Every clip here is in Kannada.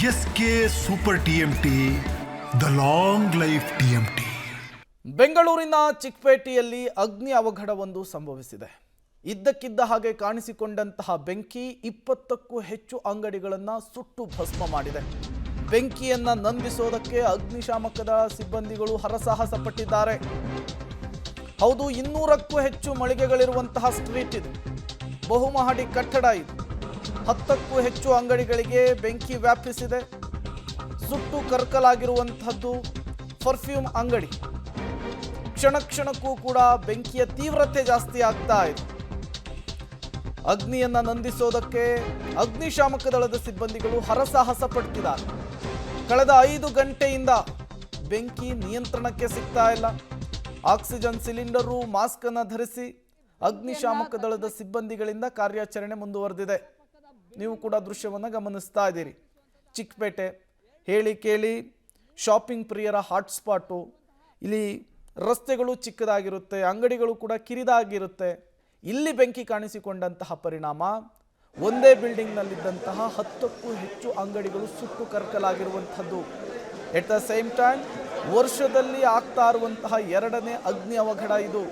S K super TMT, the long life TMT. ಬೆಂಗಳೂರಿನ ಚಿಕ್ಕಪೇಟೆಯಲ್ಲಿ ಅಗ್ನಿ ಅವಘಡವೊಂದು ಸಂಭವಿಸಿದೆ. ಇದ್ದಕ್ಕಿದ್ದ ಹಾಗೆ ಕಾಣಿಸಿಕೊಂಡಂತಹ ಬೆಂಕಿ 20ಕ್ಕೂ ಹೆಚ್ಚು ಅಂಗಡಿಗಳನ್ನು ಸುಟ್ಟು ಭಸ್ಮ ಮಾಡಿದೆ. ಬೆಂಕಿಯನ್ನ ನಂದಿಸೋದಕ್ಕೆ ಅಗ್ನಿಶಾಮಕದ ಸಿಬ್ಬಂದಿಗಳು ಹರಸಾಹಸ ಪಟ್ಟಿದ್ದಾರೆ. ಹೌದು, 200ಕ್ಕೂ ಹೆಚ್ಚು ಮಳಿಗೆಗಳಿರುವಂತಹ ಸ್ಟ್ರೀಟ್ ಇದು. ಬಹುಮಹಡಿ ಕಟ್ಟಡ ಇದು. 10ಕ್ಕೂ ಹೆಚ್ಚು ಅಂಗಡಿಗಳಿಗೆ ಬೆಂಕಿ ವ್ಯಾಪಿಸಿದೆ. ಸುಟ್ಟು ಕರ್ಕಲಾಗಿರುವಂತಹದ್ದು ಪರ್ಫ್ಯೂಮ್ ಅಂಗಡಿ. ಕ್ಷಣ ಕ್ಷಣಕ್ಕೂ ಕೂಡ ಬೆಂಕಿಯ ತೀವ್ರತೆ ಜಾಸ್ತಿ ಆಗ್ತಾ ಇದೆ. ಅಗ್ನಿಯನ್ನ ನಂದಿಸೋದಕ್ಕೆ ಅಗ್ನಿಶಾಮಕ ದಳದ ಸಿಬ್ಬಂದಿಗಳು ಹರಸಾಹಸ ಪಡ್ತಿದ್ದಾರೆ. ಕಳೆದ 5 ಗಂಟೆಯಿಂದ ಬೆಂಕಿ ನಿಯಂತ್ರಣಕ್ಕೆ ಸಿಗ್ತಾ ಇಲ್ಲ. ಆಕ್ಸಿಜನ್ ಸಿಲಿಂಡರು, ಮಾಸ್ಕ್ ಅನ್ನು ಧರಿಸಿ ಅಗ್ನಿಶಾಮಕ ದಳದ ಸಿಬ್ಬಂದಿಗಳಿಂದ ಕಾರ್ಯಾಚರಣೆ ಮುಂದುವರೆದಿದೆ. ನೀವು ಕೂಡ ದೃಶ್ಯವನ್ನು ಗಮನಿಸ್ತಾ ಇದ್ದೀರಿ. ಚಿಕ್ಕಪೇಟೆ ಹೇಳಿ ಕೇಳಿ ಶಾಪಿಂಗ್ ಪ್ರಿಯರ ಹಾಟ್ಸ್ಪಾಟು. ಇಲ್ಲಿ ರಸ್ತೆಗಳು ಚಿಕ್ಕದಾಗಿರುತ್ತೆ, ಅಂಗಡಿಗಳು ಕೂಡ ಕಿರಿದಾಗಿರುತ್ತೆ. ಇಲ್ಲಿ ಬೆಂಕಿ ಕಾಣಿಸಿಕೊಂಡಂತಹ ಪರಿಣಾಮ ಒಂದೇ ಬಿಲ್ಡಿಂಗ್ನಲ್ಲಿದ್ದಂತಹ 10ಕ್ಕೂ ಹೆಚ್ಚು ಅಂಗಡಿಗಳು ಸುಟ್ಟು ಕರ್ಕಲಾಗಿರುವಂಥದ್ದು. ಎಟ್ ದ ಸೇಮ್ ಟೈಮ್ ವರ್ಷದಲ್ಲಿ ಆಗ್ತಾ ಇರುವಂತಹ 2ನೇ ಅಗ್ನಿ ಅವಘಡ ಇದು.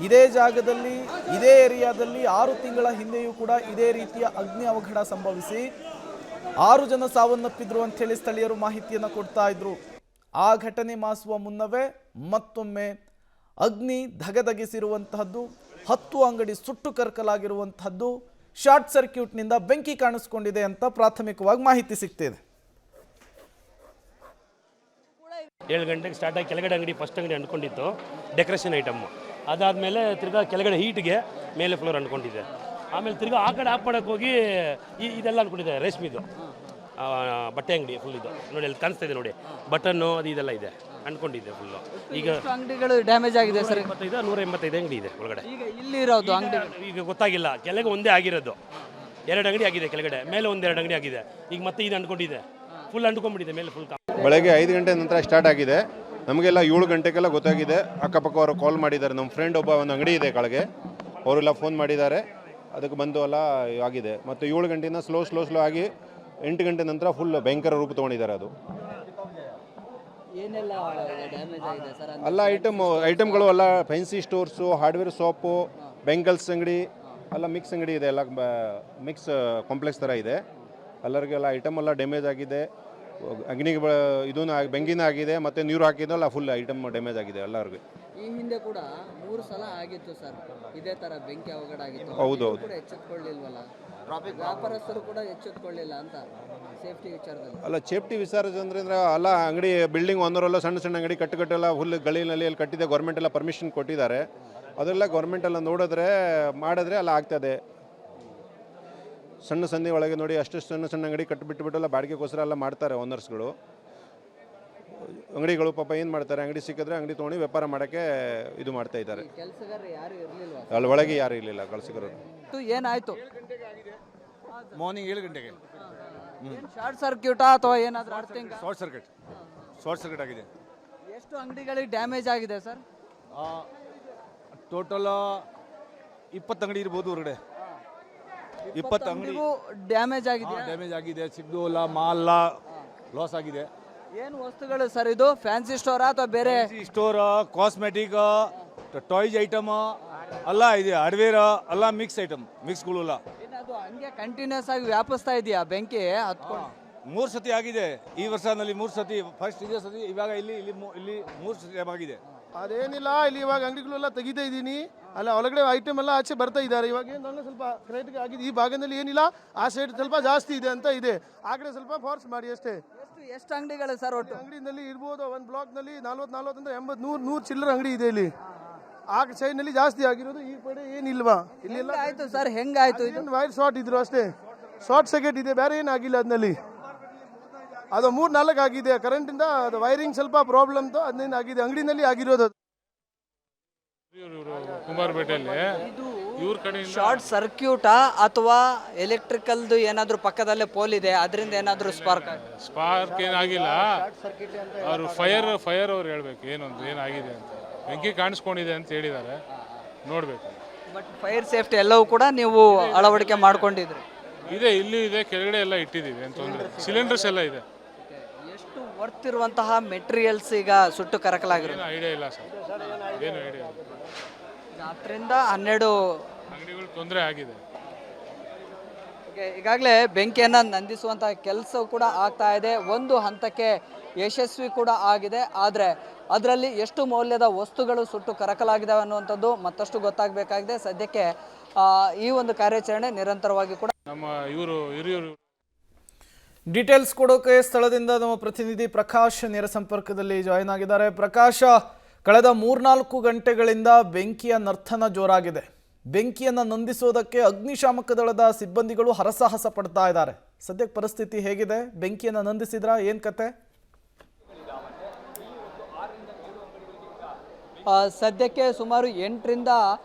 ಇದೇ ಜಾಗದಲ್ಲಿ, ಇದೇ ಏರಿಯಾದಲ್ಲಿ 6 ತಿಂಗಳ ಹಿಂದೆಯೂ ಕೂಡ ಇದೇ ರೀತಿಯ ಅಗ್ನಿ ಅವಘಡ ಸಂಭವಿಸಿ 6 ಜನ ಸಾವನ್ನಪ್ಪಿದ್ರು ಅಂತ ಹೇಳಿ ಸ್ಥಳೀಯರು ಮಾಹಿತಿಯನ್ನು ಕೊಡ್ತಾ ಇದ್ರು. ಆ ಘಟನೆ ಮಾಸುವ ಮುನ್ನವೇ ಮತ್ತೊಮ್ಮೆ ಅಗ್ನಿ ಧಗಧಗಿಸಿರುವಂತಹದ್ದು, 10 ಅಂಗಡಿ ಸುಟ್ಟು ಕರ್ಕಲಾಗಿರುವಂತಹದ್ದು, ಶಾರ್ಟ್ ಸರ್ಕ್ಯೂಟ್ನಿಂದ ಬೆಂಕಿ ಕಾಣಿಸ್ಕೊಂಡಿದೆ ಅಂತ ಪ್ರಾಥಮಿಕವಾಗಿ ಮಾಹಿತಿ ಸಿಗ್ತಿದೆ. 7 ಗಂಟೆಗೆ ಸ್ಟಾರ್ಟ್ ಆಗಿ ಕೆಳಗಡೆ ಅಂಗಡಿ ಫಸ್ಟ್ ಅಂಗಡಿ ಅಂದ್ಕೊಂಡಿತ್ತು ಡೆಕೋರೇಷನ್ ಐಟಮ್ಮು. ಅದಾದಮೇಲೆ ತಿರ್ಗಾ ಕೆಳಗಡೆ ಹೀಟ್ಗೆ ಮೇಲೆ ಫ್ಲೋರ್ ಅಂದ್ಕೊಂಡಿದ್ದೆ. ಆಮೇಲೆ ತಿರ್ಗಾ ಆ ಕಡೆ ಆಫ್ ಮಾಡೋಕ್ಕೆ ಹೋಗಿ ಇದೆಲ್ಲ ಅಂದ್ಕೊಂಡಿದ್ದೆ ರೇಷ್ಮಿದು ಬಟ್ಟೆ ಅಂಗಡಿ ಫುಲ್ ಇದು ನೋಡಿ, ಅಲ್ಲಿ ಕಾಣಿಸ್ತಾ ಇದೆ ನೋಡಿ, ಬಟನ್ನು ಅದು ಇದೆಲ್ಲ ಇದೆ ಅಂದ್ಕೊಂಡಿದ್ದೆ ಫುಲ್ಲು. ಈಗ ಅಂಗಡಿಗಳು ಡ್ಯಾಮೇಜ್ ಆಗಿದೆ ಸರ್. 185 ಅಂಗಡಿ ಇದೆ ಒಳಗಡೆ. ಈಗ ಇಲ್ಲಿ ಇರೋದು ಅಂಗಡಿ ಈಗ ಗೊತ್ತಾಗಿಲ್ಲ, ಕೆಳಗೆ ಒಂದೇ ಆಗಿರೋದು. 2 ಅಂಗಡಿ ಆಗಿದೆ ಕೆಳಗಡೆ, ಮೇಲೆ 1-2 ಅಂಗಡಿ ಆಗಿದೆ. ಈಗ ಮತ್ತೆ ಇದು ಅಂದ್ಕೊಂಡಿದೆ, ಫುಲ್ ಅಂದ್ಕೊಂಡ್ಬಿಟ್ಟಿದೆ ಮೇಲೆ ಫುಲ್. ಬೆಳಗ್ಗೆ 5 ಗಂಟೆ ನಂತರ ಸ್ಟಾರ್ಟ್ ಆಗಿದೆ. ನಮಗೆಲ್ಲ 7 ಗಂಟೆಗೆಲ್ಲ ಗೊತ್ತಾಗಿದೆ. ಅಕ್ಕಪಕ್ಕ ಅವರು ಕಾಲ್ ಮಾಡಿದ್ದಾರೆ. ನಮ್ಮ ಫ್ರೆಂಡ್ ಒಂದು ಅಂಗಡಿ ಇದೆ ಕೆಳಗೆ, ಅವರೆಲ್ಲ ಫೋನ್ ಮಾಡಿದ್ದಾರೆ. ಅದಕ್ಕೆ ಬಂದು ಎಲ್ಲ ಆಗಿದೆ. ಮತ್ತು 7 ಗಂಟೆಯಿಂದ ಸ್ಲೋ ಆಗಿ 8 ಗಂಟೆ ನಂತರ ಫುಲ್ ಭಯಂಕರ ರೂಪ ತೊಗೊಂಡಿದ್ದಾರೆ. ಅದು ಎಲ್ಲ ಐಟಮ್ಗಳು ಎಲ್ಲ ಫ್ಯಾನ್ಸಿ ಸ್ಟೋರ್ಸು, ಹಾರ್ಡ್ವೇರ್ ಶಾಪು, ಬೆಂಗಲ್ಸ್ ಅಂಗಡಿ ಎಲ್ಲ ಮಿಕ್ಸ್ ಅಂಗಡಿ ಇದೆ. ಎಲ್ಲ ಮಿಕ್ಸ್ ಕಾಂಪ್ಲೆಕ್ಸ್ ಥರ ಇದೆ. ಎಲ್ಲರಿಗೆಲ್ಲ ಐಟಮ್ ಎಲ್ಲ ಡ್ಯಾಮೇಜ್ ಆಗಿದೆ. ಅಗ್ನಿಗೆ ಇದೂ ಬೆಂಕಿನ ಆಗಿದೆ, ಮತ್ತು ನೀರು ಹಾಕಿದ್ದಲ್ಲ ಫುಲ್ ಐಟಮ್ ಡ್ಯಾಮೇಜ್ ಆಗಿದೆ ಎಲ್ಲರಿಗೂ. ಈ ಹಿಂದೆ ಕೂಡ 3 ಸಲ ಆಗಿತ್ತು ಸರ್ ಇದೇ ತರ ಬೆಂಕಿ ಅವಘಡ ಆಗಿತ್ತು. ಹೌದು ಎಚ್ಚೆತ್ಕೊಳ್ಳಿಲ್ವಲ್ಲ, ವ್ಯಾಪಾರಸ್ಥರು ಕೂಡ ಎಚ್ಚೆತ್ಕೊಳ್ಳಿಲ್ಲ ಅಂತ ಸೇಫ್ಟಿ ವಿಚಾರದಲ್ಲಿ. ಅಲ್ಲ, ಸೇಫ್ಟಿ ವಿಚಾರ ಅಂದ್ರೆ ಎಲ್ಲ ಅಂಗಡಿ ಬಿಲ್ಡಿಂಗ್ ಒಂದರೆಲ್ಲ ಸಣ್ಣ ಅಂಗಡಿ ಕಟ್ಟೆಲ್ಲ ಫುಲ್ ಗಳಿನಲ್ಲಿ ಅಲ್ಲಿ ಕಟ್ಟಿದೆ. ಗೌರ್ಮೆಂಟ್ ಎಲ್ಲ ಪರ್ಮಿಷನ್ ಕೊಟ್ಟಿದ್ದಾರೆ. ಅದೆಲ್ಲ ಗೌರ್ಮೆಂಟ್ ಎಲ್ಲ ಮಾಡಿದ್ರೆ ಎಲ್ಲ ಆಗ್ತದೆ. ಸಣ್ಣ ಸಂಧಿ ಒಳಗೆ ನೋಡಿ, ಅಷ್ಟು ಸಣ್ಣ ಅಂಗಡಿ ಕಟ್ಟಿಬಿಟ್ಟುಬಿಟ್ಟೆಲ್ಲ ಬಾಡಿಗೆಗೋಸ್ಕರ ಎಲ್ಲ ಮಾಡ್ತಾರೆ ಓನರ್ಸ್ಗಳು. ಅಂಗಡಿಗಳು ಪಾಪ ಏನು ಮಾಡ್ತಾರೆ, ಅಂಗಡಿ ಸಿಕ್ಕಿದ್ರೆ ಅಂಗಡಿ ತೊಗೊಂಡು ವ್ಯಾಪಾರ ಮಾಡೋಕ್ಕೆ ಇದು ಮಾಡ್ತಾ ಇದ್ದಾರೆ. ಕೆಲಸಗಾರರು ಯಾರು ಇರಲಿಲ್ಲ, ಅಲ್ಲಿ ಒಳಗೆ ಯಾರು ಇರಲಿಲ್ಲ ಕೆಲಸಗಾರರು. ಏನಾಯ್ತು? ಮಾರ್ನಿಂಗ್ 7 ಗಂಟೆಗೆ ಶಾರ್ಟ್ ಸರ್ಕ್ಯೂಟಾ ಅಥವಾ ಏನಾದರೂ ಶಾರ್ಟ್ ಸರ್ಕ್ಯೂಟ್ ಆಗಿದೆ. ಎಷ್ಟು ಅಂಗಡಿಗಳಿಗೆ ಡ್ಯಾಮೇಜ್ ಆಗಿದೆ ಸರ್? ಟೋಟಲ್ 20 ಅಂಗಡಿ ಇರ್ಬೋದು ಹೊರಗಡೆ. 20 ಅಂಗಡಿಗೂ ಡ್ಯಾಮೇಜ್ ಆಗಿದೆ. ಸಿಗ್ದೋಲ್ಲ, ಮಾಲ್ ಲಾಸ್ ಆಗಿದೆ. ಏನು ವಸ್ತುಗಳು ಸರ್ ಇದು? ಫ್ಯಾನ್ಸಿ ಸ್ಟೋರಾ ಅಥವಾ ಬೇರೆ ಸ್ಟೋರ್, ಕಾಸ್ಮೆಟಿಕ್, ಟಾಯ್ಸ್ ಐಟಮ್ ಎಲ್ಲ ಇದೆ. ಹಾರ್ಡ್ವೇರ್ ಎಲ್ಲ ಮಿಕ್ಸ್ ಐಟಮ್, ಮಿಕ್ಸ್ಗಳೆಲ್ಲ. ಅದು ಹಂಗೆ ಕಂಟಿನ್ಯೂಸ್ ಆಗಿ ವ್ಯಾಪಿಸ್ತಾ ಇದೆಯಾ ಬೆಂಕಿ? 3 ಸತಿ ಆಗಿದೆ ಈ ವರ್ಷದಲ್ಲಿ. 3 ಸತಿ, ಫಸ್ಟ್ ಇದೇ ಸತಿ, ಇವಾಗ ಇಲ್ಲಿ 3 ಸತಿ ಆಗಿದೆ. ಅದೇನಿಲ್ಲ, ಇಲ್ಲಿ ಇವಾಗ ಅಂಗಡಿಗಳೆಲ್ಲ ತೆಗಿತಾ ಇದ್ದೀನಿ. ಅಲ್ಲ, ಒಳಗಡೆ ಐಟಮ್ ಎಲ್ಲ ಆಚೆ ಬರ್ತಾ ಇದ್ದಾರೆ. ಇವಾಗ ಏನು ಸ್ವಲ್ಪ ಕ್ರೈಟಿಕ್ ಆಗಿದೆ. ಈ ಭಾಗದಲ್ಲಿ ಏನಿಲ್ಲ, ಆ ಸೈಡ್ ಸ್ವಲ್ಪ ಜಾಸ್ತಿ ಇದೆ ಅಂತ ಇದೆ. ಆ ಕಡೆ ಸ್ವಲ್ಪ ಫೋರ್ಸ್ ಮಾಡಿ ಅಷ್ಟೇ. ಎಷ್ಟು ಅಂಗಡಿಗಳು ಸರ್ ಒಟ್ಟು? ಅಂಗಡಿನಲ್ಲಿ ಇರ್ಬೋದು ಒಂದು ಬ್ಲಾಕ್ನಲ್ಲಿ 40 ಅಂದ್ರೆ 100 ಚಿಲ್ಲರ ಅಂಗಡಿ ಇದೆ ಇಲ್ಲಿ. ಆ ಸೈಡ್ನಲ್ಲಿ ಜಾಸ್ತಿ ಆಗಿರೋದು, ಈ ಕಡೆ ಏನಿಲ್ವಾ? ಇಲ್ಲಿ ಆಯ್ತು ಸರ್, ಹೆಂಗಾಯ್ತು? ಇದೊಂದು ವೈರ್ ಶಾರ್ಟ್ ಇದ್ರು ಅಷ್ಟೇ, ಶಾರ್ಟ್ ಸರ್ಕ್ಯೂಟ್ ಇದೆ, ಬೇರೆ ಏನಾಗಿಲ್ಲ ಅದ್ನಲ್ಲಿ. ಅದು 3-4 ಆಗಿದೆ ಕರೆಂಟಿಂದ. ಅದು ವೈರಿಂಗ್ ಸ್ವಲ್ಪ ಪ್ರಾಬ್ಲಮ್ ಅದರಿಂದ ಆಗಿದೆ, ಅಂಗಡಿನಲ್ಲಿ ಆಗಿರೋದು. ಶಾರ್ಟ್ ಸರ್ಕ್ಯೂಟಾ ಅಥವಾ ಎಲೆಕ್ಟ್ರಿಕಲ್ದು ಏನಾದರೂ ಪಕ್ಕದಲ್ಲೇ ಪೋಲ್ ಇದೆ ಅದರಿಂದ ಏನಾದರೂ ಸ್ಪಾರ್ಕ್ ಏನಾಗಿಲ್ಲ. ಅವರು ಫೈರ್ ಅವ್ರು ಹೇಳ್ಬೇಕು ಏನಾಗಿದೆ ಅಂತ. ಬೆಂಕಿ ಕಾಣಿಸ್ಕೊಂಡಿದೆ ಅಂತ ಹೇಳಿದ್ದಾರೆ, ನೋಡಬೇಕು. ಬಟ್ ಫೈರ್ ಸೇಫ್ಟಿ ಎಲ್ಲವೂ ಕೂಡ ನೀವು ಅಳವಡಿಕೆ ಮಾಡ್ಕೊಂಡಿದ್ರಿ? ಇದೆ, ಇಲ್ಲೂ ಇದೆ, ಕೆಳಗಡೆ ಎಲ್ಲ ಇಟ್ಟಿದ್ದೀವಿ, ಏನು ತೊಂದರೆ. ಸಿಲಿಂಡರ್ಸ್ ಎಲ್ಲ ಇದೆ. ಎಷ್ಟು ವರ್ತ್ ಇರುವಂತಹ ಮೆಟೀರಿಯಲ್ಸ್ ಈಗ ಸುಟ್ಟು ಕರಕಲಾಗಿರೋದು? ಏನು ಐಡಿಯಾ ಇಲ್ಲ ಸರ್, ಏನು ಐಡಿಯಾ ಇಲ್ಲ. ಈಗ 10 ರಿಂದ 12 ಅಂಗಡಿಗಳು ತೊಂದರೆ ಆಗಿದೆ. ಈಗಾಗಲೇ ಬೆಂಕಿಯನ್ನು ನಂದಿಸುವಂತಹ ಕೆಲಸ ಕೂಡ ಆಗ್ತಾ ಇದೆ, ಒಂದು ಹಂತಕ್ಕೆ ಯಶಸ್ವಿ ಕೂಡ ಆಗಿದೆ. ಆದರೆ ಅದರಲ್ಲಿ ಎಷ್ಟು ಮೌಲ್ಯದ ವಸ್ತುಗಳು ಸುಟ್ಟು ಕರಕಲಾಗಿದ್ದಾವೆ ಅನ್ನುವಂಥದ್ದು ಮತ್ತಷ್ಟು ಗೊತ್ತಾಗಬೇಕಾಗಿದೆ. ಸದ್ಯಕ್ಕೆ ಈ ಒಂದು ಕಾರ್ಯಾಚರಣೆ ನಿರಂತರವಾಗಿ ಕೂಡ ನಮ್ಮ ಇವರು ಹಿರಿಯರು ಡೀಟೇಲ್ಸ್ ಕೊಡೋಕೆ ಸ್ಥಳದಿಂದ ನಮ್ಮ ಪ್ರತಿನಿಧಿ ಪ್ರಕಾಶ್ ನೇರ ಸಂಪರ್ಕದಲ್ಲಿ ಜಾಯಿನ್ ಆಗಿದ್ದಾರೆ. ಪ್ರಕಾಶ, ಕಳೆದ 3-4 ಗಂಟೆಗಳಿಂದ ಬೆಂಕಿಯ ನರ್ತನ ಜೋರಾಗಿದೆ. ಬೆಂಕಿಯನ್ನು ನಂದಿಸೋದಕ್ಕೆ ಅಗ್ನಿಶಾಮಕ ದಳದ ಸಿಬ್ಬಂದಿಗಳು ಹರಸಾಹಸ ಪಡ್ತಾ ಇದ್ದಾರೆ. ಸದ್ಯಕ್ಕೆ ಪರಿಸ್ಥಿತಿ ಹೇಗಿದೆ? ಬೆಂಕಿಯನ್ನು ನಂದಿಸಿದ್ರ ಏನ್ ಕತೆ? ಸದ್ಯಕ್ಕೆ ಸುಮಾರು 8ರಿಂದ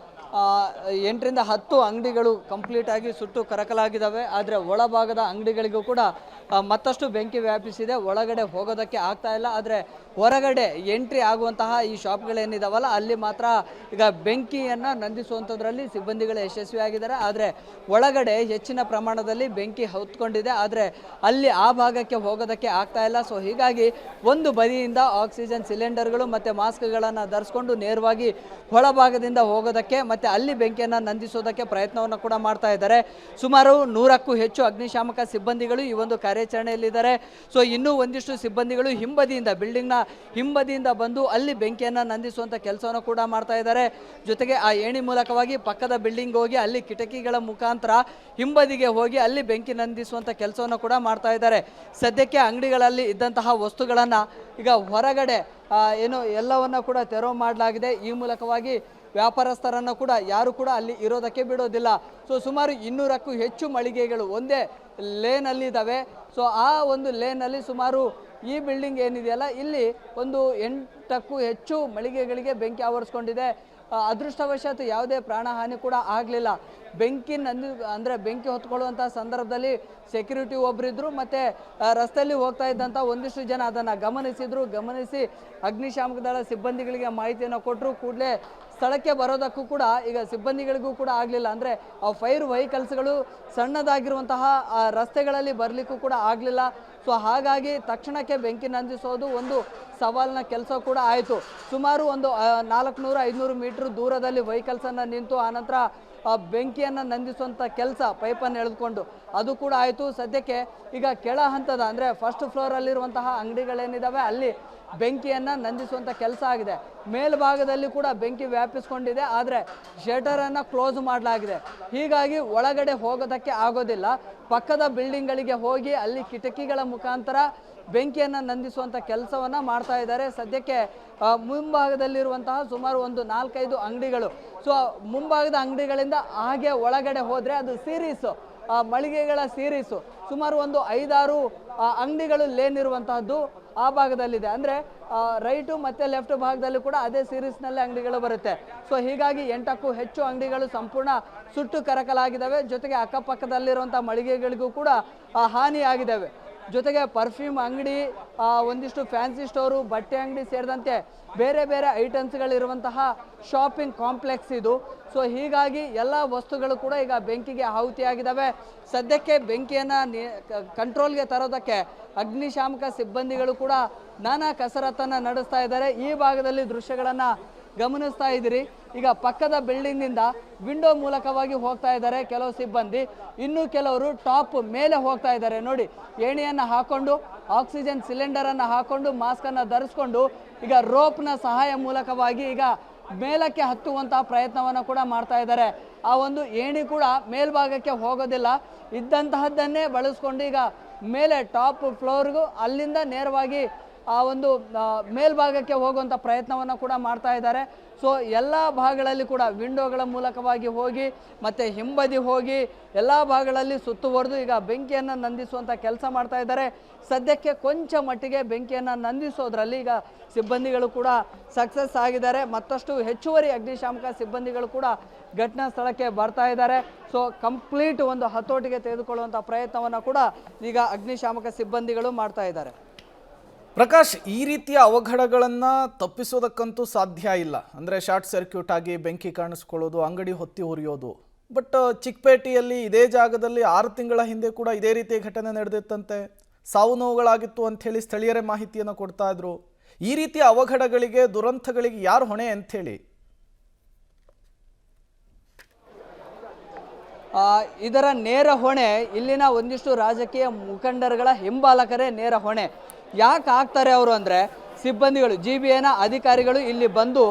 10 ಅಂಗಡಿಗಳು ಕಂಪ್ಲೀಟ್ ಆಗಿ ಸುಟ್ಟು ಕರಕಲಾಗಿದ್ದಾವೆ. ಆದರೆ ಒಳಭಾಗದ ಅಂಗಡಿಗಳಿಗೂ ಕೂಡ ಮತ್ತಷ್ಟು ಬೆಂಕಿ ವ್ಯಾಪಿಸಿದೆ. ಒಳಗಡೆ ಹೋಗೋದಕ್ಕೆ ಆಗ್ತಾ ಇಲ್ಲ. ಆದರೆ ಹೊರಗಡೆ ಎಂಟ್ರಿ ಆಗುವಂತಹ ಈ ಶಾಪ್ಗಳೇನಿದಾವಲ್ಲ ಅಲ್ಲಿ ಮಾತ್ರ ಈಗ ಬೆಂಕಿಯನ್ನು ನಂದಿಸುವಂಥದ್ರಲ್ಲಿ ಸಿಬ್ಬಂದಿಗಳು ಯಶಸ್ವಿಯಾಗಿದ್ದಾರೆ. ಆದರೆ ಒಳಗಡೆ ಹೆಚ್ಚಿನ ಪ್ರಮಾಣದಲ್ಲಿ ಬೆಂಕಿ ಹೊತ್ಕೊಂಡಿದೆ. ಆದರೆ ಅಲ್ಲಿ ಆ ಭಾಗಕ್ಕೆ ಹೋಗೋದಕ್ಕೆ ಆಗ್ತಾ ಇಲ್ಲ. ಸೊ ಹೀಗಾಗಿ ಒಂದು ಬದಿಯಿಂದ ಆಕ್ಸಿಜನ್ ಸಿಲಿಂಡರ್ಗಳು ಮತ್ತು ಮಾಸ್ಕ್ಗಳನ್ನು ಧರಿಸ್ಕೊಂಡು ನೇರವಾಗಿ ಒಳಭಾಗದಿಂದ ಹೋಗೋದಕ್ಕೆ ಮತ್ತು ಅಲ್ಲಿ ಬೆಂಕಿಯನ್ನು ನಂದಿಸೋದಕ್ಕೆ ಪ್ರಯತ್ನವನ್ನು ಕೂಡ ಮಾಡ್ತಾ ಇದ್ದಾರೆ. ಸುಮಾರು 100ಕ್ಕೂ ಹೆಚ್ಚು ಅಗ್ನಿಶಾಮಕ ಸಿಬ್ಬಂದಿಗಳು ಈ ಒಂದು ಕಾರ್ಯಾಚರಣೆಯಲ್ಲಿದ್ದಾರೆ. ಸೊ ಇನ್ನೂ ಒಂದಿಷ್ಟು ಸಿಬ್ಬಂದಿಗಳು ಬಿಲ್ಡಿಂಗ್ನ ಹಿಂಬದಿಯಿಂದ ಬಂದು ಅಲ್ಲಿ ಬೆಂಕಿಯನ್ನು ನಂದಿಸುವಂಥ ಕೆಲಸವನ್ನು ಕೂಡ ಮಾಡ್ತಾ ಇದ್ದಾರೆ. ಜೊತೆಗೆ ಆ ಏಣಿ ಮೂಲಕವಾಗಿ ಪಕ್ಕದ ಬಿಲ್ಡಿಂಗ್ ಹೋಗಿ ಅಲ್ಲಿ ಕಿಟಕಿಗಳ ಮುಖಾಂತರ ಹಿಂಬದಿಗೆ ಹೋಗಿ ಅಲ್ಲಿ ಬೆಂಕಿ ನಂದಿಸುವಂಥ ಕೆಲಸವನ್ನು ಕೂಡ ಮಾಡ್ತಾ ಇದ್ದಾರೆ. ಸದ್ಯಕ್ಕೆ ಅಂಗಡಿಗಳಲ್ಲಿ ಇದ್ದಂತಹ ವಸ್ತುಗಳನ್ನು ಈಗ ಹೊರಗಡೆ ಎಲ್ಲವನ್ನ ಕೂಡ ತೆರವು ಮಾಡಲಾಗಿದೆ. ಈ ಮೂಲಕವಾಗಿ ವ್ಯಾಪಾರಸ್ಥರನ್ನು ಕೂಡ ಯಾರು ಕೂಡ ಅಲ್ಲಿ ಇರೋದಕ್ಕೆ ಬಿಡೋದಿಲ್ಲ. ಸೊ ಸುಮಾರು 200ಕ್ಕೂ ಹೆಚ್ಚು ಮಳಿಗೆಗಳು ಒಂದೇ ಲೇನಲ್ಲಿದ್ದಾವೆ. ಸೊ ಆ ಒಂದು ಲೇನಲ್ಲಿ ಸುಮಾರು ಈ ಬಿಲ್ಡಿಂಗ್ ಏನಿದೆಯಲ್ಲ ಇಲ್ಲಿ ಒಂದು 8ಕ್ಕೂ ಹೆಚ್ಚು ಮಳಿಗೆಗಳಿಗೆ ಬೆಂಕಿ ಆವರಿಸ್ಕೊಂಡಿದೆ. ಅದೃಷ್ಟವಶಾತ್ ಯಾವುದೇ ಪ್ರಾಣಹಾನಿ ಕೂಡ ಆಗಲಿಲ್ಲ. ಬೆಂಕಿ ಹೊತ್ಕೊಳ್ಳುವಂಥ ಸಂದರ್ಭದಲ್ಲಿ ಸೆಕ್ಯೂರಿಟಿ ಒಬ್ಬರಿದ್ದರು ಮತ್ತು ರಸ್ತೆಯಲ್ಲಿ ಹೋಗ್ತಾ ಇದ್ದಂಥ ಒಂದಿಷ್ಟು ಜನ ಅದನ್ನು ಗಮನಿಸಿ ಅಗ್ನಿಶಾಮಕ ದಳ ಸಿಬ್ಬಂದಿಗಳಿಗೆ ಮಾಹಿತಿಯನ್ನು ಕೊಟ್ಟರು. ಕೂಡಲೇ ಸ್ಥಳಕ್ಕೆ ಬರೋದಕ್ಕೂ ಕೂಡ ಈಗ ಸಿಬ್ಬಂದಿಗಳಿಗೂ ಕೂಡ ಆಗಲಿಲ್ಲ. ಅಂದರೆ ಆ ಫೈರ್ ವೆಹಿಕಲ್ಸ್ಗಳು ಸಣ್ಣದಾಗಿರುವಂತಹ ರಸ್ತೆಗಳಲ್ಲಿ ಬರಲಿಕ್ಕೂ ಕೂಡ ಆಗಲಿಲ್ಲ. ಸೊ ಹಾಗಾಗಿ ತಕ್ಷಣಕ್ಕೆ ಬೆಂಕಿ ನಂದಿಸೋದು ಒಂದು ಸವಾಲಿನ ಕೆಲಸ ಕೂಡ ಆಯಿತು. ಸುಮಾರು ಒಂದು 400-500 ಮೀಟರ್ ದೂರದಲ್ಲಿ ವೆಹಿಕಲ್ಸನ್ನು ನಿಂತು ಆನಂತರ ಬೆಂಕಿಯನ್ನು ನಂದಿಸುವಂಥ ಕೆಲಸ ಪೈಪನ್ನು ಎಳೆದುಕೊಂಡು ಅದು ಕೂಡ ಆಯಿತು. ಸದ್ಯಕ್ಕೆ ಈಗ ಕೆಳ ಹಂತದ ಅಂದರೆ ಫಸ್ಟ್ ಫ್ಲೋರಲ್ಲಿರುವಂತಹ ಅಂಗಡಿಗಳೇನಿದ್ದಾವೆ ಅಲ್ಲಿ ಬೆಂಕಿಯನ್ನು ನಂದಿಸುವಂಥ ಕೆಲಸ ಆಗಿದೆ. ಮೇಲ್ಭಾಗದಲ್ಲಿ ಕೂಡ ಬೆಂಕಿ ವ್ಯಾಪಿಸ್ಕೊಂಡಿದೆ. ಆದರೆ ಶಟರನ್ನು ಕ್ಲೋಸ್ ಮಾಡಲಾಗಿದೆ. ಹೀಗಾಗಿ ಒಳಗಡೆ ಹೋಗೋದಕ್ಕೆ ಆಗೋದಿಲ್ಲ. ಪಕ್ಕದ ಬಿಲ್ಡಿಂಗ್ಗಳಿಗೆ ಹೋಗಿ ಅಲ್ಲಿ ಕಿಟಕಿಗಳ ಮುಖಾಂತರ ಬೆಂಕಿಯನ್ನು ನಂದಿಸುವಂಥ ಕೆಲಸವನ್ನು ಮಾಡ್ತಾ ಇದ್ದಾರೆ. ಸದ್ಯಕ್ಕೆ ಮುಂಭಾಗದಲ್ಲಿರುವಂತಹ ಸುಮಾರು ಒಂದು 4-5 ಅಂಗಡಿಗಳು. ಸೊ ಮುಂಭಾಗದ ಅಂಗಡಿಗಳಿಂದ ಹಾಗೆ ಒಳಗಡೆ ಹೋದರೆ ಅದು ಸೀರೀಸು ಮಳಿಗೆಗಳ ಸೀರೀಸು ಸುಮಾರು ಒಂದು 5-6 ಅಂಗಡಿಗಳು ಲೇನ್ ಇರುವಂತಹದ್ದು ಆ ಭಾಗದಲ್ಲಿದೆ. ಅಂದರೆ ರೈಟು ಮತ್ತು ಲೆಫ್ಟ್ ಭಾಗದಲ್ಲಿ ಕೂಡ ಅದೇ ಸೀರೀಸ್ನಲ್ಲಿ ಅಂಗಡಿಗಳು ಬರುತ್ತೆ. ಸೊ ಹೀಗಾಗಿ 8ಕ್ಕೂ ಹೆಚ್ಚು ಅಂಗಡಿಗಳು ಸಂಪೂರ್ಣ ಸುಟ್ಟು ಕರಕಲಾಗಿದ್ದಾವೆ. ಜೊತೆಗೆ ಅಕ್ಕಪಕ್ಕದಲ್ಲಿರುವಂಥ ಮಳಿಗೆಗಳಿಗೂ ಕೂಡ ಹಾನಿಯಾಗಿದ್ದಾವೆ. ಜೊತೆಗೆ ಪರ್ಫ್ಯೂಮ್ ಅಂಗಡಿ, ಒಂದಿಷ್ಟು ಫ್ಯಾನ್ಸಿ ಸ್ಟೋರು, ಬಟ್ಟೆ ಅಂಗಡಿ ಸೇರಿದಂತೆ ಬೇರೆ ಬೇರೆ ಐಟಮ್ಸ್ಗಳಿರುವಂತಹ ಶಾಪಿಂಗ್ ಕಾಂಪ್ಲೆಕ್ಸ್ ಇದು. ಸೊ ಹೀಗಾಗಿ ಎಲ್ಲ ವಸ್ತುಗಳು ಕೂಡ ಈಗ ಬೆಂಕಿಗೆ ಆಹುತಿಯಾಗಿದ್ದಾವೆ. ಸದ್ಯಕ್ಕೆ ಬೆಂಕಿಯನ್ನು ಕಂಟ್ರೋಲ್ಗೆ ತರೋದಕ್ಕೆ ಅಗ್ನಿಶಾಮಕ ಸಿಬ್ಬಂದಿಗಳು ಕೂಡ ನಾನಾ ಕಸರತ್ತನ್ನು ನಡೆಸ್ತಾ ಇದ್ದಾರೆ. ಈ ಭಾಗದಲ್ಲಿ ದೃಶ್ಯಗಳನ್ನು ಗಮನಿಸ್ತಾ ಇದ್ದೀರಿ. ಈಗ ಪಕ್ಕದ ಬಿಲ್ಡಿಂಗ್ನಿಂದ ವಿಂಡೋ ಮೂಲಕವಾಗಿ ಹೋಗ್ತಾ ಇದ್ದಾರೆ ಕೆಲವು ಸಿಬ್ಬಂದಿ, ಇನ್ನು ಕೆಲವರು ಟಾಪ್ ಮೇಲೆ ಹೋಗ್ತಾ ಇದ್ದಾರೆ. ನೋಡಿ, ಏಣಿಯನ್ನು ಹಾಕೊಂಡು ಆಕ್ಸಿಜನ್ ಸಿಲಿಂಡರನ್ನು ಹಾಕೊಂಡು ಮಾಸ್ಕನ್ನು ಧರಿಸ್ಕೊಂಡು ಈಗ ರೋಪ್ನ ಸಹಾಯ ಮೂಲಕವಾಗಿ ಈಗ ಮೇಲಕ್ಕೆ ಹತ್ತುವಂತಹ ಪ್ರಯತ್ನವನ್ನು ಕೂಡ ಮಾಡ್ತಾ ಇದ್ದಾರೆ. ಆ ಒಂದು ಏಣಿ ಕೂಡ ಮೇಲ್ಭಾಗಕ್ಕೆ ಹೋಗೋದಿಲ್ಲ, ಇದ್ದಂತಹದ್ದನ್ನೇ ಬಳಸ್ಕೊಂಡು ಈಗ ಮೇಲೆ ಟಾಪ್ ಫ್ಲೋರ್ಗೂ ಅಲ್ಲಿಂದ ನೇರವಾಗಿ ಆ ಒಂದು ಮೇಲ್ಭಾಗಕ್ಕೆ ಹೋಗುವಂಥ ಪ್ರಯತ್ನವನ್ನು ಕೂಡ ಮಾಡ್ತಾ ಇದ್ದಾರೆ. ಸೊ ಎಲ್ಲ ಭಾಗಗಳಲ್ಲಿ ಕೂಡ ವಿಂಡೋಗಳ ಮೂಲಕವಾಗಿ ಹೋಗಿ ಮತ್ತು ಹಿಂಬದಿ ಹೋಗಿ ಎಲ್ಲ ಭಾಗಗಳಲ್ಲಿ ಸುತ್ತುವರೆದು ಈಗ ಬೆಂಕಿಯನ್ನು ನಂದಿಸುವಂಥ ಕೆಲಸ ಮಾಡ್ತಾ ಇದ್ದಾರೆ. ಸದ್ಯಕ್ಕೆ ಕೊಂಚ ಮಟ್ಟಿಗೆ ಬೆಂಕಿಯನ್ನು ನಂದಿಸೋದ್ರಲ್ಲಿ ಈಗ ಸಿಬ್ಬಂದಿಗಳು ಕೂಡ ಸಕ್ಸಸ್ ಆಗಿದ್ದಾರೆ. ಮತ್ತಷ್ಟು ಹೆಚ್ಚುವರಿ ಅಗ್ನಿಶಾಮಕ ಸಿಬ್ಬಂದಿಗಳು ಕೂಡ ಘಟನಾ ಸ್ಥಳಕ್ಕೆ ಬರ್ತಾ ಇದ್ದಾರೆ. ಸೊ ಕಂಪ್ಲೀಟ್ ಒಂದು ಹತೋಟಿಗೆ ತೆಗೆದುಕೊಳ್ಳುವಂಥ ಪ್ರಯತ್ನವನ್ನು ಕೂಡ ಈಗ ಅಗ್ನಿಶಾಮಕ ಸಿಬ್ಬಂದಿಗಳು ಮಾಡ್ತಾ ಇದ್ದಾರೆ. ಪ್ರಕಾಶ್, ಈ ರೀತಿಯ ಅವಘಡಗಳನ್ನು ತಪ್ಪಿಸೋದಕ್ಕಂತೂ ಸಾಧ್ಯ ಇಲ್ಲ. ಅಂದರೆ ಶಾರ್ಟ್ ಸರ್ಕ್ಯೂಟ್ ಆಗಿ ಬೆಂಕಿ ಕಾಣಿಸ್ಕೊಳ್ಳೋದು, ಅಂಗಡಿ ಹೊತ್ತಿ ಉರಿಯೋದು, ಬಟ್ ಚಿಕ್ಕಪೇಟೆಯಲ್ಲಿ ಇದೇ ಜಾಗದಲ್ಲಿ 6 ತಿಂಗಳ ಹಿಂದೆ ಕೂಡ ಇದೇ ರೀತಿಯ ಘಟನೆ ನಡೆದಿತ್ತಂತೆ. ಸಾವು ನೋವುಗಳಾಗಿತ್ತು ಅಂಥೇಳಿ ಸ್ಥಳೀಯರೇ ಮಾಹಿತಿಯನ್ನು ಕೊಡ್ತಾ ಇದ್ರು. ಈ ರೀತಿಯ ಅವಘಡಗಳಿಗೆ, ದುರಂತಗಳಿಗೆ ಯಾರು ಹೊಣೆ ಅಂಥೇಳಿ? ಇದರ ನೇರ ಹೊಣೆ ಇಲ್ಲಿನ ಒಂದಿಷ್ಟು ರಾಜಕೀಯ ಮುಖಂಡರುಗಳ ಹಿಂಬಾಲಕರೇ ನೇರ ಹೊಣೆ. ಯಾಕೆ ಆಗ್ತಾರೆ ಅವರು ಅಂದರೆ, ಸಿಬ್ಬಂದಿಗಳು GBAನ ಅಧಿಕಾರಿಗಳು ಇಲ್ಲಿ ಬಂದು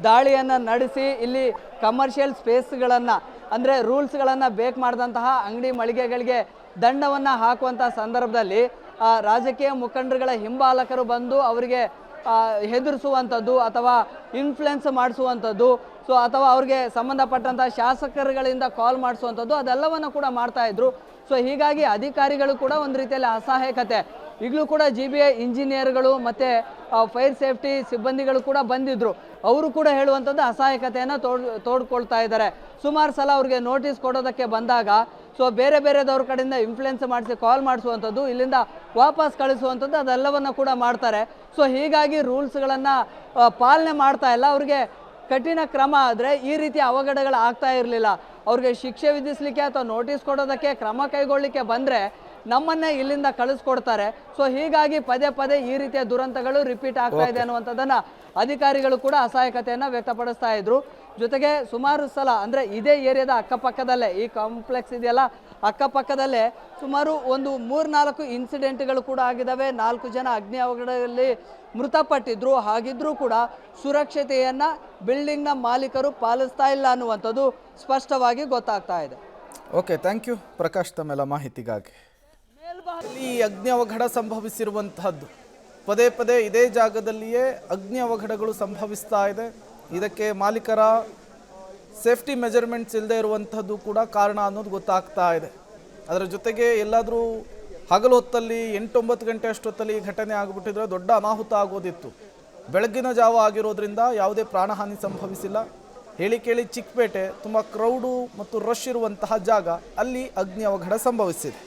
ದಾಳಿಯನ್ನು ನಡೆಸಿ ಇಲ್ಲಿ ಕಮರ್ಷಿಯಲ್ ಸ್ಪೇಸ್ಗಳನ್ನು ಅಂದರೆ ರೂಲ್ಸ್ಗಳನ್ನು ಬೇಕ್ ಮಾಡಿದಂತಹ ಅಂಗಡಿ ಮಳಿಗೆಗಳಿಗೆ ದಂಡವನ್ನು ಹಾಕುವಂಥ ಸಂದರ್ಭದಲ್ಲಿ ರಾಜಕೀಯ ಮುಖಂಡರುಗಳ ಹಿಂಬಾಲಕರು ಬಂದು ಅವರಿಗೆ ಹೆದರಿಸುವಂಥದ್ದು ಅಥವಾ ಇನ್ಫ್ಲುಯೆನ್ಸ್ ಮಾಡಿಸುವಂಥದ್ದು, ಅಥವಾ ಅವ್ರಿಗೆ ಸಂಬಂಧಪಟ್ಟಂಥ ಶಾಸಕರುಗಳಿಂದ ಕಾಲ್ ಮಾಡಿಸುವಂಥದ್ದು ಅದೆಲ್ಲವನ್ನು ಕೂಡ ಮಾಡ್ತಾಯಿದ್ರು. ಹೀಗಾಗಿ ಅಧಿಕಾರಿಗಳು ಕೂಡ ಒಂದು ರೀತಿಯಲ್ಲಿ ಅಸಹಾಯಕತೆ. ಈಗಲೂ ಕೂಡ GBA ಇಂಜಿನಿಯರ್ಗಳು ಮತ್ತು ಫೈರ್ ಸೇಫ್ಟಿ ಸಿಬ್ಬಂದಿಗಳು ಕೂಡ ಬಂದಿದ್ದರು. ಅವರು ಕೂಡ ಹೇಳುವಂಥದ್ದು ಅಸಹಾಯಕತೆಯನ್ನು ತೋಡ್ಕೊಳ್ತಾ ಇದ್ದಾರೆ. ಸುಮಾರು ಸಲ ಅವ್ರಿಗೆ ನೋಟಿಸ್ ಕೊಡೋದಕ್ಕೆ ಬಂದಾಗ ಬೇರೆ ಬೇರೆದವ್ರ ಕಡೆಯಿಂದ ಇನ್ಫ್ಲುಯೆನ್ಸ್ ಮಾಡಿಸಿ ಕಾಲ್ ಮಾಡಿಸುವಂಥದ್ದು, ಇಲ್ಲಿಂದ ವಾಪಸ್ ಕಳಿಸುವಂಥದ್ದು ಅದೆಲ್ಲವನ್ನು ಕೂಡ ಮಾಡ್ತಾರೆ. ಹೀಗಾಗಿ ರೂಲ್ಸ್ಗಳನ್ನು ಪಾಲನೆ ಮಾಡ್ತಾ ಇಲ್ಲ. ಅವ್ರಿಗೆ ಕಠಿಣ ಕ್ರಮ ಆದರೆ ಈ ರೀತಿಯ ಅವಘಡಗಳು ಆಗ್ತಾ ಇರಲಿಲ್ಲ. ಅವ್ರಿಗೆ ಶಿಕ್ಷೆ ವಿಧಿಸಲಿಕ್ಕೆ ಅಥವಾ ನೋಟಿಸ್ ಕೊಡೋದಕ್ಕೆ ಕ್ರಮ ಕೈಗೊಳ್ಳಲಿಕ್ಕೆ ಬಂದರೆ ನಮ್ಮನ್ನೇ ಇಲ್ಲಿಂದ ಕಳಿಸ್ಕೊಡ್ತಾರೆ. ಹೀಗಾಗಿ ಪದೇ ಪದೇ ಈ ರೀತಿಯ ದುರಂತಗಳು ರಿಪೀಟ್ ಆಗ್ತಾ ಇದೆ ಅನ್ನುವಂಥದ್ದನ್ನು ಅಧಿಕಾರಿಗಳು ಕೂಡ ಅಸಹಾಯಕತೆಯನ್ನು ವ್ಯಕ್ತಪಡಿಸ್ತಾ ಇದ್ರು. ಜೊತೆಗೆ ಸುಮಾರು ಸಲ ಅಂದರೆ ಇದೇ ಏರಿಯಾದ ಅಕ್ಕಪಕ್ಕದಲ್ಲೇ ಈ ಕಾಂಪ್ಲೆಕ್ಸ್ ಇದೆಯಲ್ಲ, ಅಕ್ಕಪಕ್ಕದಲ್ಲೇ ಸುಮಾರು ಒಂದು 3-4 ಇನ್ಸಿಡೆಂಟ್ಗಳು ಕೂಡ ಆಗಿದ್ದಾವೆ. 4 ಜನ ಅಗ್ನಿ ಅವಘಡದಲ್ಲಿ ಮೃತಪಟ್ಟಿದ್ರು. ಹಾಗಿದ್ರೂ ಕೂಡ ಸುರಕ್ಷತೆಯನ್ನು ಬಿಲ್ಡಿಂಗ್ನ ಮಾಲೀಕರು ಪಾಲಿಸ್ತಾ ಇಲ್ಲ ಅನ್ನುವಂಥದ್ದು ಸ್ಪಷ್ಟವಾಗಿ ಗೊತ್ತಾಗ್ತಾ ಇದೆ. ಓಕೆ, ಥ್ಯಾಂಕ್ ಯು ಪ್ರಕಾಶ್ ತಮ್ಮೆಲ್ಲ ಮಾಹಿತಿಗಾಗಿ. ಈ ಅಗ್ನಿ ಅವಘಡ ಸಂಭವಿಸಿರುವಂತಹದ್ದು ಪದೇ ಪದೇ ಇದೇ ಜಾಗದಲ್ಲಿಯೇ ಅಗ್ನಿ ಅವಘಡಗಳು ಸಂಭವಿಸ್ತಾ ಇದೆ. ಇದಕ್ಕೆ ಮಾಲೀಕರ ಸೇಫ್ಟಿ ಮೆಜರ್ಮೆಂಟ್ಸ್ ಇಲ್ಲದೆ ಇರುವಂಥದ್ದು ಕೂಡ ಕಾರಣ ಅನ್ನೋದು ಗೊತ್ತಾಗ್ತಾ ಇದೆ. ಅದರ ಜೊತೆಗೆ ಎಲ್ಲಾದರೂ ಹಗಲು ಹೊತ್ತಲ್ಲಿ 8-9 ಗಂಟೆ ಅಷ್ಟೊತ್ತಲ್ಲಿ ಈ ಘಟನೆ ಆಗಿಬಿಟ್ಟಿದ್ರೆ ದೊಡ್ಡ ಅನಾಹುತ ಆಗೋದಿತ್ತು. ಬೆಳಗ್ಗಿನ ಜಾವ ಆಗಿರೋದ್ರಿಂದ ಯಾವುದೇ ಪ್ರಾಣಹಾನಿ ಸಂಭವಿಸಿಲ್ಲ. ಹೇಳಿ ಕೇಳಿ ಚಿಕ್ಕಪೇಟೆ ತುಂಬ ಕ್ರೌಡು ಮತ್ತು ರಶ್ ಇರುವಂತಹ ಜಾಗ, ಅಲ್ಲಿ ಅಗ್ನಿ ಅವಘಡ ಸಂಭವಿಸಿದೆ.